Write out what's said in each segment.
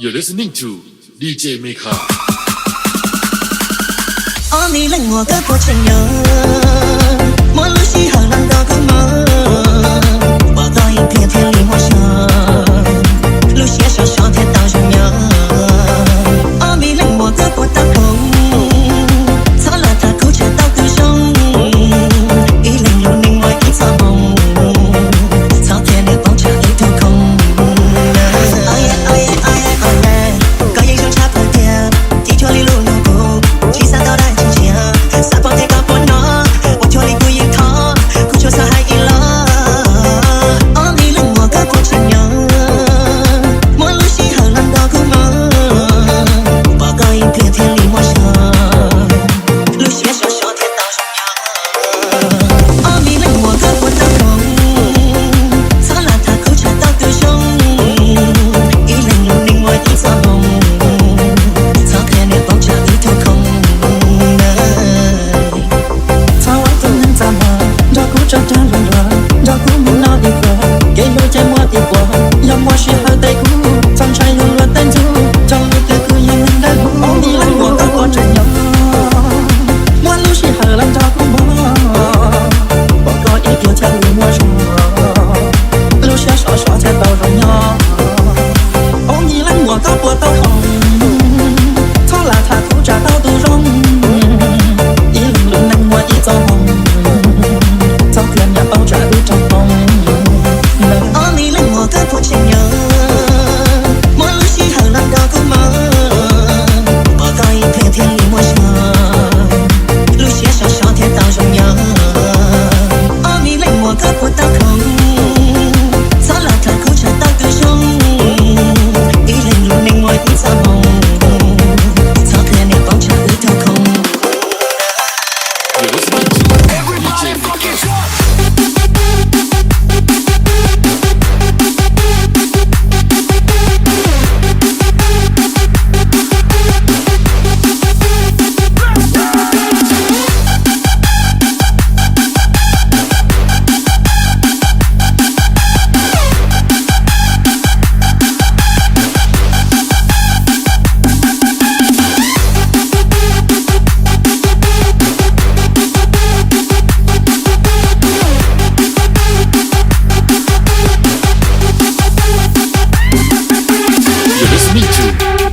You're listening to DJ Mika. 哦，你令我割破情人，莫路西和浪高高门，我高音偏偏离我身，路线上上天当人样。哦，你令我割破大空，擦了他口前到歌声，一零六零我一场梦，苍天的风车一头空。哦耶哦耶哦耶哦耶，高音上插破天，地球里路路过，七三到来。撒泡天高不能，我求你不应他，苦求伤害一了。哦，你令我割破情人，莫路西和浪高苦闷，报告影片天离我身，路线上上天当人样。哦，你令我割破大空，擦了他口前到歌声，一零六零我一场梦，苍天的风车一头空。这段路人，绕过木那一个，给路见我的过，要我是好带骨，藏穿有了单足，找路的苦也能带路。哦，你让我割破真样，我路是好浪照顾我，我高一条条路我说，路线少少才到荣耀。哦，你让我割破到红，从来他苦扎到都容，一路路能我一走红。早天也抱着一场梦。哦，你令我割破情人，莫路西和浪高苦闷，我高音偏偏离我身，路线上上天当荣耀。哦，你令我割破大空，擦了他口前到歌声，一零六零我一场梦，苍天的风车一头空。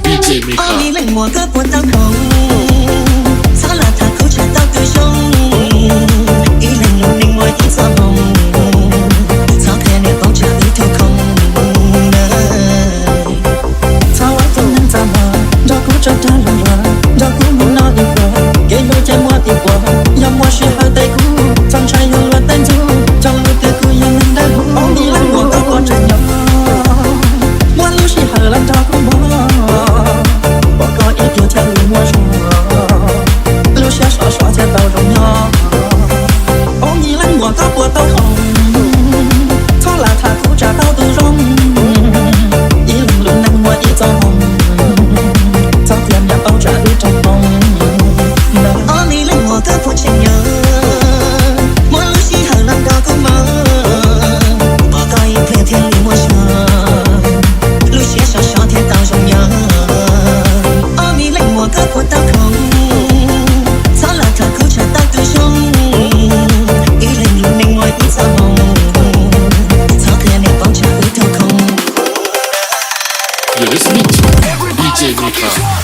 DJ Mika.哦，你令我割破大空，擦了他口前到歌声，一零六零我一场梦，苍天的风车一头空。擦我都能怎么照顾这段路人，照顾木那一个，给路见我的过，要我是好带骨，藏穿有了单足，找路的苦也能带路。哦，你让我割破真样，我路是好浪照顾我。我高一条条路我说，路线少少才到荣耀。哦，你让我割破到红，从来他苦扎到都容，一路路能我一走红，早天也抱着一场梦。哦，你令我割破情人，莫路西和浪高苦闷，我高音偏偏离我身，路线上上天当荣耀。我割破大空，擦了他口前到歌声，一零六零我一场梦，苍天的风车一头空。You're listening to DJ Mika.